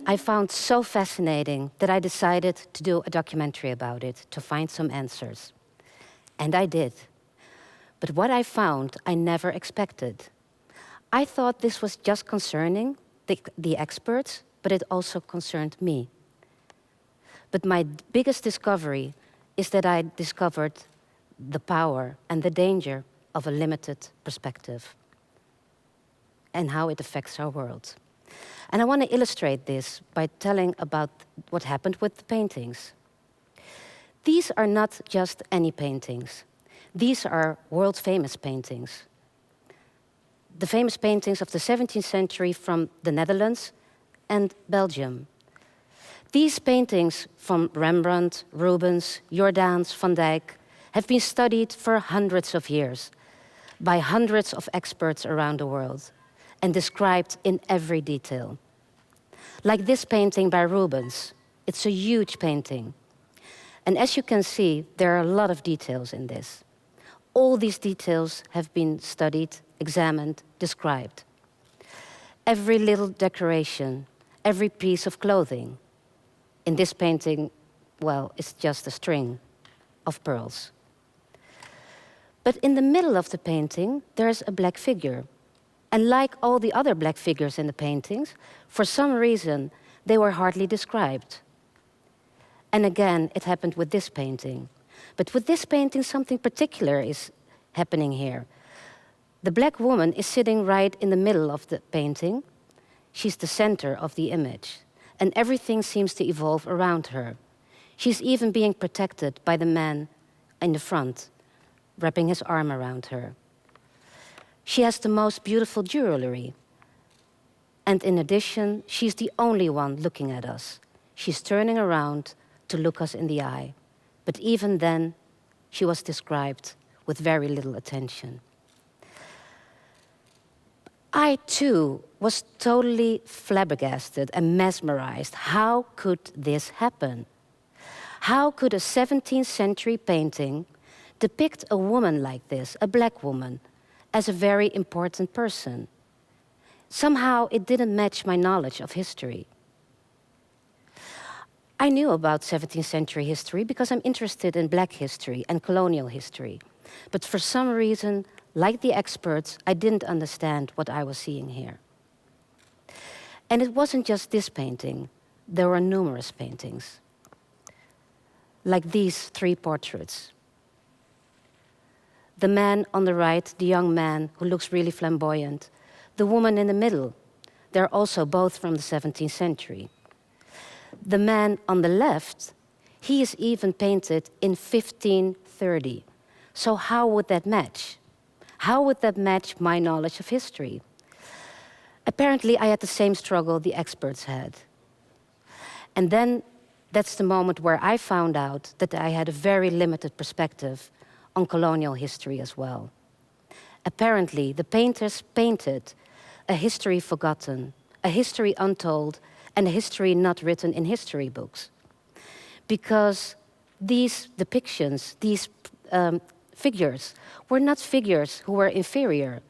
I found so fascinating that I decided to do a documentary about it to find some answers. And I did. But what I found, I never expected. I thought this was just concerning the experts, but it also concerned me. But my biggest discovery is that I discovered the power and the danger of a limited perspective and how it affects our world. And I want to illustrate this by telling about what happened with the paintings. These are not just any paintings. These are world-famous paintings. The famous paintings of the 17th century from the Netherlands and Belgium. These paintings from Rembrandt, Rubens, Jordaens, Van Dyck have been studied for hundreds of years by hundreds of experts around the world and described in every detail. Like this painting by Rubens. It's a huge painting. And as you can see, there are a lot of details in this. All these details have been studied, examined, described. Every little decoration, every piece of clothing. In this painting, well, it's just a string of pearls. But in the middle of the painting, there's a black figure. And like all the other black figures in the paintings, for some reason, they were hardly described. And again, it happened with this painting. But with this painting, something particular is happening here. The black woman is sitting right in the middle of the painting. She's the center of the image. And everything seems to evolve around her. She's even being protected by the man in the front, wrapping his arm around her. She has the most beautiful jewelry. And in addition, she's the only one looking at us. She's turning around to look us in the eye. But even then, she was described with very little attention. I, too, was totally flabbergasted and mesmerized. How could this happen? How could a 17th century painting depict a woman like this, a black woman, as a very important person? Somehow it didn't match my knowledge of history. I knew about 17th century history because I'm interested in black history and colonial history. But for some reason, like the experts, I didn't understand what I was seeing here. And it wasn't just this painting. There were numerous paintings. Like these three portraits. The man on the right, the young man who looks really flamboyant. The woman in the middle. They're also both from the 17th century. The man on the left, he is even painted in 1530. So how would that match? How would that match my knowledge of history? Apparently, I had the same struggle the experts had. And then that's the moment where I found out that I had a very limited perspective on colonial history as well. Apparently, the painters painted a history forgotten, a history untold, and a history not written in history books. Because these depictions, these figures, were not figures who were inferior.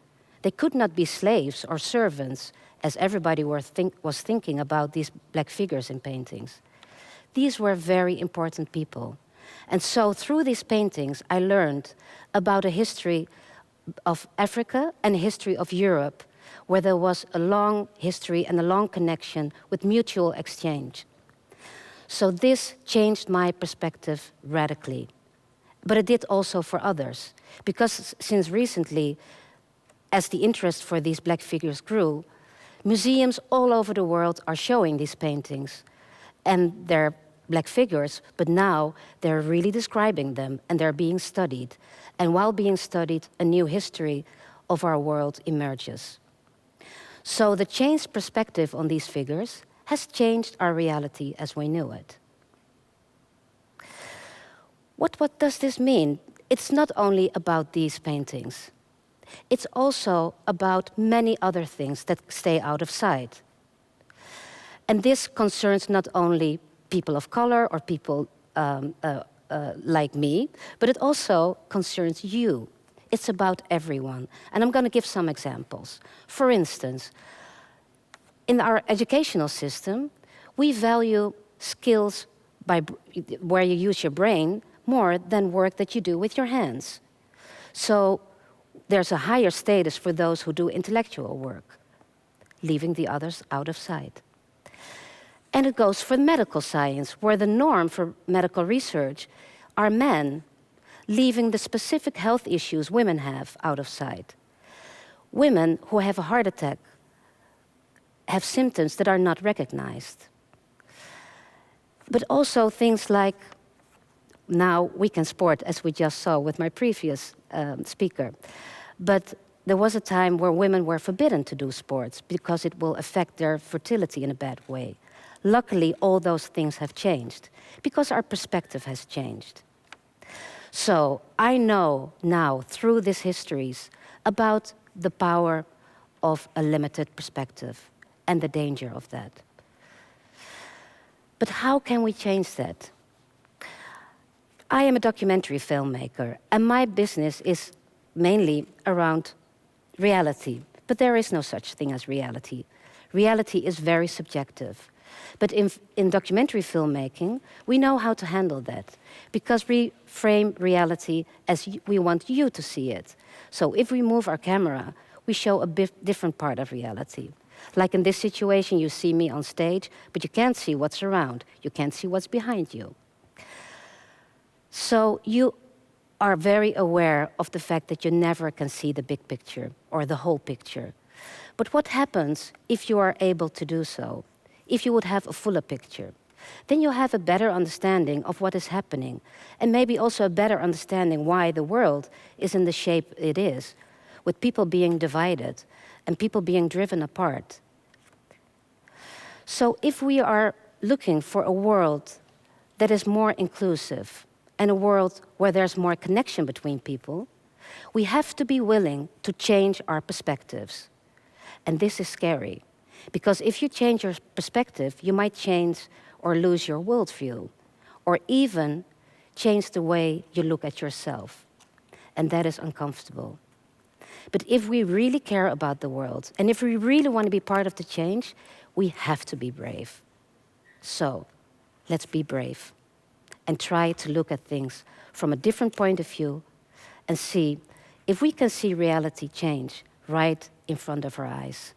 They could not be slaves or servants, as everybody was thinking about these black figures in paintings. These were very important people. And so through these paintings, I learned about a history of Africa and a history of Europe, where there was a long history and a long connection with mutual exchange. So this changed my perspective radically. But it did also for others, because since recently, as the interest for these black figures grew, museums all over the world are showing these paintings and their black figures, but now they're really describing them and they're being studied. And while being studied, a new history of our world emerges. So the changed perspective on these figures has changed our reality as we knew it. What does this mean? It's not only about these paintings. It's also about many other things that stay out of sight. And this concerns not only people of color or people like me, but it also concerns you. It's about everyone. And I'm going to give some examples. For instance, in our educational system, We value skills where you use your brain more than work that you do with your hands. So there's a higher status for those who do intellectual work, leaving the others out of sight. And it goes for medical science, where the norm for medical research are men, leaving the specific health issues women have out of sight. Women who have a heart attack have symptoms that are not recognized. But also things like, now weekend sport, as we just saw with my previous speaker. But there was a time where women were forbidden to do sports because it will affect their fertility in a bad way. Luckily, all those things have changed because our perspective has changed. So I know now, through these histories, about the power of a limited perspective and the danger of that. But how can we change that? I am a documentary filmmaker, and my business is mainly around reality. But there is no such thing as reality. Reality is very subjective. But in documentary filmmaking, we know how to handle that because we frame reality as we want you to see it. So if we move our camera, we show a different part of reality. Like in this situation, you see me on stage, but you can't see what's around. You can't see what's behind you. So you are very aware of the fact that you never can see the big picture or the whole picture. But what happens if you are able to do so? If you would have a fuller picture, then you'll have a better understanding of what is happening, and maybe also a better understanding why the world is in the shape it is, with people being divided and people being driven apart. So if we are looking for a world that is more inclusive and a world where there's more connection between people, we have to be willing to change our perspectives. And this is scary. Because if you change your perspective, you might change or lose your worldview, or even change the way you look at yourself. And that is uncomfortable. But if we really care about the world, and if we really want to be part of the change, we have to be brave. So, let's be brave and try to look at things from a different point of view and see if we can see reality change right in front of our eyes.